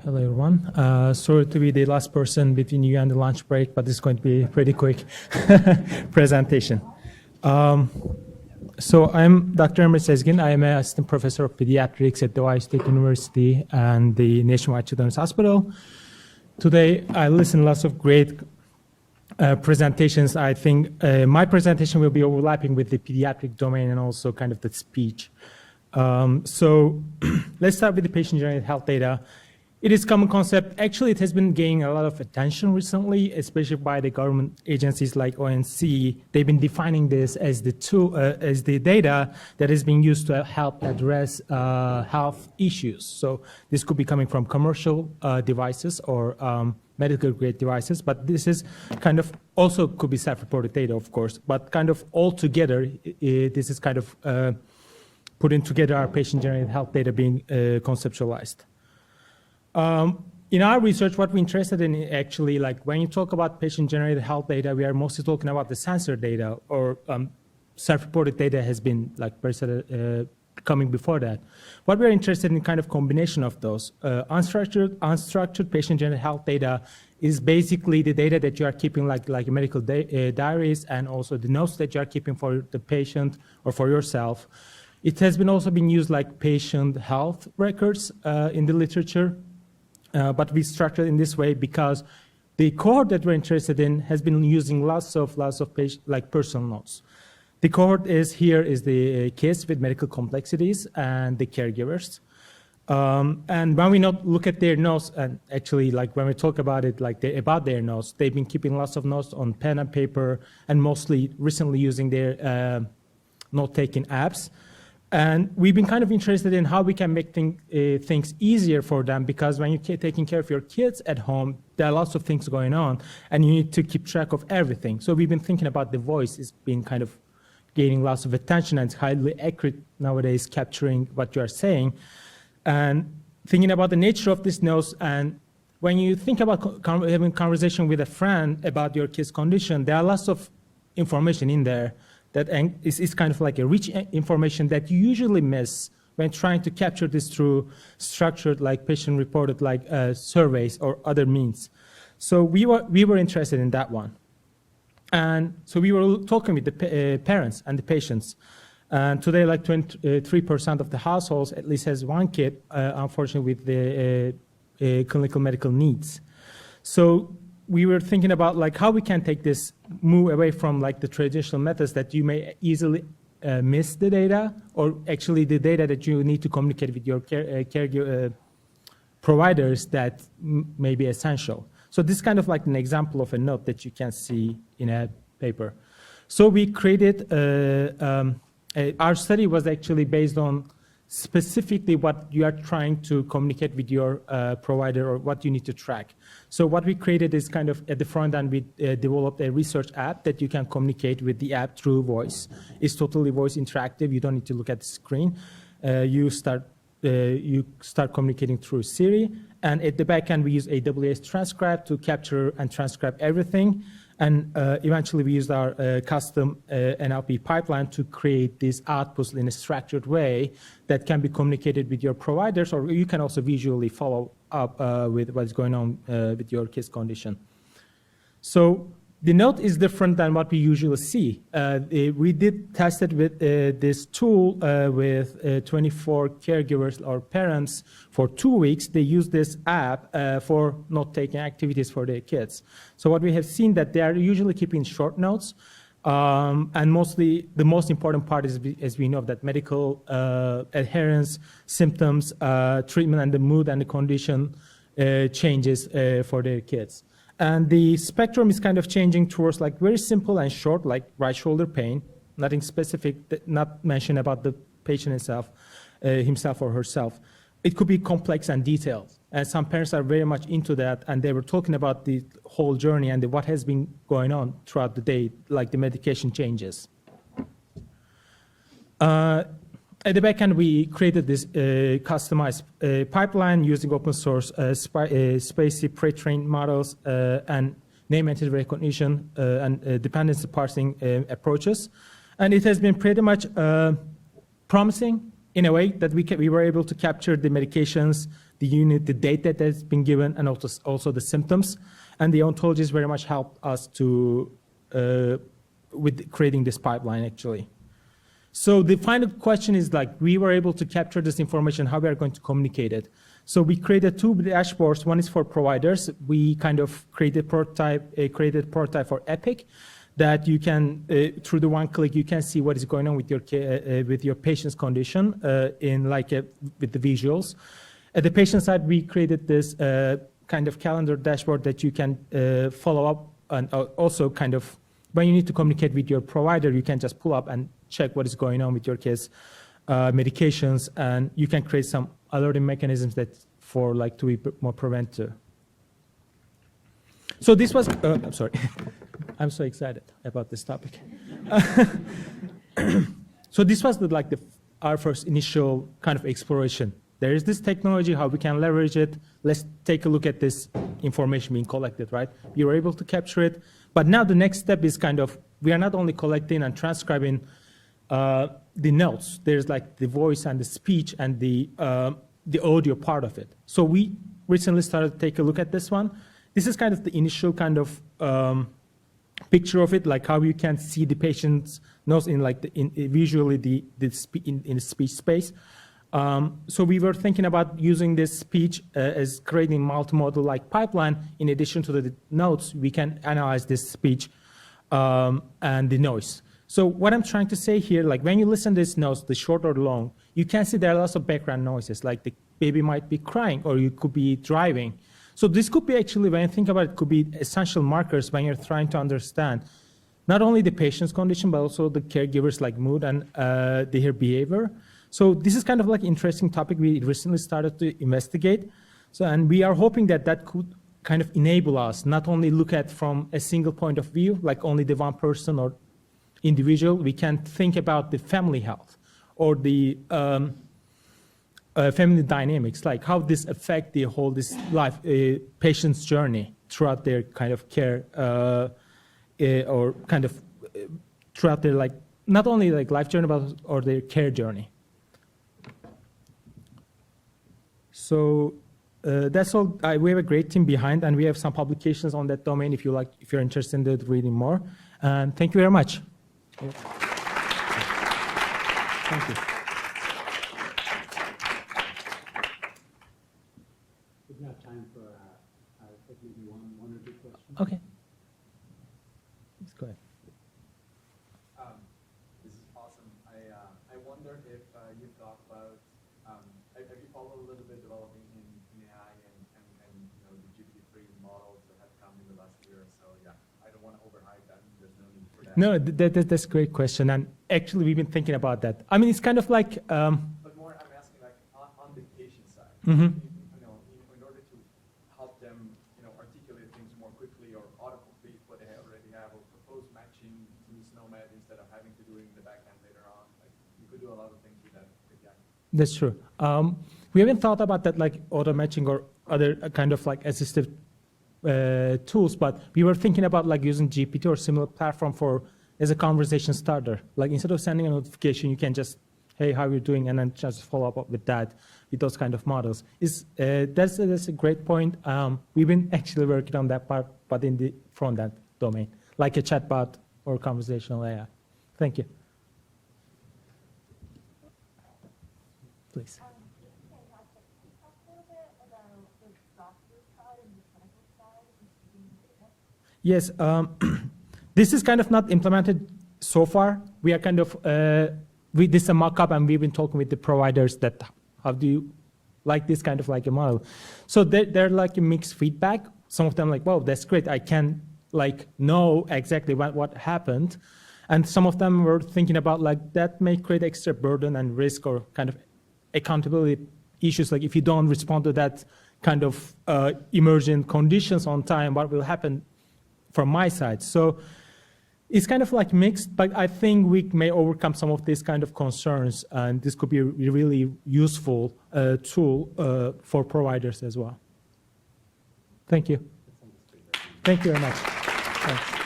Hello, everyone. Sorry to be the last person between you and the lunch break, but it's going to be a pretty quick presentation. So I'm Dr. Emre Sezgin. I am an assistant professor of pediatrics at the Ohio State University and the Nationwide Children's Hospital. Today, I listened to lots of great presentations. I think my presentation will be overlapping with the pediatric domain and also kind of the speech. So let's start with the patient-generated health data. It is a common concept. Actually, it has been gaining a lot of attention recently, especially by the government agencies like ONC. They've been defining this as the tool, as the data that is being used to help address health issues. So this could be coming from commercial devices or medical grade devices, but this is kind of also could be self-reported data, of course, but kind of all together, this is kind of putting together our patient-generated health data being conceptualized. In our research, what we're interested in actually, like when you talk about patient-generated health data, we are mostly talking about the sensor data, or self-reported data has been like coming before that. What we're interested in kind of combination of those. Unstructured patient-generated health data is basically the data that you are keeping like medical diaries and also the notes that you are keeping for the patient or for yourself. It has been also been used like patient health records in the literature. But we structured in this way because the cohort that we're interested in has been using lots of patient, like personal notes. The cohort is the kids with medical complexities and the caregivers. And when we look at their notes, and actually like when we talk about it, like about their notes, they've been keeping lots of notes on pen and paper and mostly recently using their note-taking apps. And we've been kind of interested in how we can make things easier for them, because when you're taking care of your kids at home, there are lots of things going on and you need to keep track of everything. So we've been thinking about the voice is being kind of gaining lots of attention and it's highly accurate nowadays, capturing what you are saying. And thinking about the nature of these notes, and when you think about having a conversation with a friend about your kid's condition, there are lots of information in there that is kind of like a rich information that you usually miss when trying to capture this through structured, like patient-reported, like surveys or other means. So we were interested in that one, and so we were talking with the parents and the patients. And today, like 23% of the households at least has one kid, unfortunately, with the clinical medical needs. So we were thinking about like how we can take this, move away from like the traditional methods that you may easily miss the data, or actually the data that you need to communicate with your care providers that may be essential. So this is kind of like an example of a note that you can see in a paper. So we created, our study was actually based on specifically what you are trying to communicate with your provider or what you need to track. So what we created is kind of at the front end, we developed a research app that you can communicate with the app through voice. It's totally voice interactive. You don't need to look at the screen. You start communicating through Siri. And at the back end, we use AWS Transcribe to capture and transcribe everything. And eventually, we used our custom NLP pipeline to create these outputs in a structured way that can be communicated with your providers, or you can also visually follow up with what's going on with your kid's condition. So the note is different than what we usually see. We did test it with this tool with 24 caregivers or parents for 2 weeks. They use this app for note-taking activities for their kids. So what we have seen that they are usually keeping short notes, and mostly the most important part is, as we know, that medical adherence, symptoms, treatment, and the mood and the condition changes for their kids. And the spectrum is kind of changing towards like very simple and short, like right shoulder pain, nothing specific, not mentioned about the patient himself or herself. It could be complex and detailed. And some parents are very much into that, and they were talking about the whole journey and what has been going on throughout the day, like the medication changes. At the back end, we created this customized pipeline using open source spacey pre-trained models and name entity recognition and dependency parsing approaches. And it has been pretty much promising in a way that we were able to capture the medications, the unit, the data that's been given, and also the symptoms. And the ontologies very much helped us to with creating this pipeline, actually. So the final question is, like, we were able to capture this information, how we are going to communicate it. So we created two dashboards. One is for providers. We kind of created prototype for Epic, that you can, through the one click, you can see what is going on with your patient's condition with the visuals. At the patient side, we created this kind of calendar dashboard that you can follow up, and also kind of, when you need to communicate with your provider, you can just pull up and check what is going on with your case, medications, and you can create some alerting mechanisms that to be more preventive. So this was, I'm sorry, I'm so excited about this topic. So this was our first initial kind of exploration. There is this technology, how we can leverage it. Let's take a look at this information being collected, right? We were able to capture it, but now the next step is kind of, we are not only collecting and transcribing the notes. There's like the voice and the speech and the audio part of it. So we recently started to take a look at this one. This is kind of the initial kind of picture of it, like how you can see the patient's notes in visually in the speech space. So we were thinking about using this speech as creating multimodal like pipeline. In addition to the notes, we can analyze this speech and the noise. So what I'm trying to say here, like when you listen to these notes, the short or long, you can see there are lots of background noises, like the baby might be crying or you could be driving. So this could be actually, when you think about it, could be essential markers when you're trying to understand not only the patient's condition, but also the caregiver's like mood and their behavior. So this is kind of like an interesting topic we recently started to investigate. So, and we are hoping that that could kind of enable us not only look at from a single point of view, like only the one person or individual, we can think about the family health or the family dynamics, like how this affect the whole life patient's journey throughout their kind of care or kind of throughout their like not only like life journey but or their care journey. So that's all. We have a great team behind, and we have some publications on that domain if you're interested in reading more. And thank you very much. Thank you. We have time for maybe one or two questions. Okay. Let's go ahead. This is awesome. I wonder if you thought about have you followed a little bit developing in AI and the GPT-3 models that have come in the last year or so? Yeah, I don't want to overhype that. There's no need for that. No, that's a great question, and actually we've been thinking about that. I mean, it's kind of like. But more, I'm asking like on the patient side. Mm-hmm. In order to help them, articulate things more quickly or autocomplete what they already have, or propose matching to SNOMED instead of having to do it in the back end later on. Like you could do a lot of things with that. Yeah. That's true. We haven't thought about that like auto matching or other kind of like assistive tools, but we were thinking about like using GPT or similar platform as a conversation starter. Like instead of sending a notification, you can just, hey, how are you doing? And then just follow up with that, with those kind of models. That's a great point. We've been actually working on that part, but in the front end domain, like a chatbot or conversational AI. Thank you. Please. Yes, this is kind of not implemented so far. We are kind of, this is a mock-up, and we've been talking with the providers that how do you like this kind of like a model. So they're like a mixed feedback. Some of them like, wow, that's great. I can like know exactly what happened. And some of them were thinking about like that may create extra burden and risk or kind of accountability issues. Like if you don't respond to that kind of emergent conditions on time, what will happen from my side? So it's kind of like mixed, but I think we may overcome some of these kind of concerns, and this could be a really useful tool for providers as well. Thank you. Thank you very much. Thanks.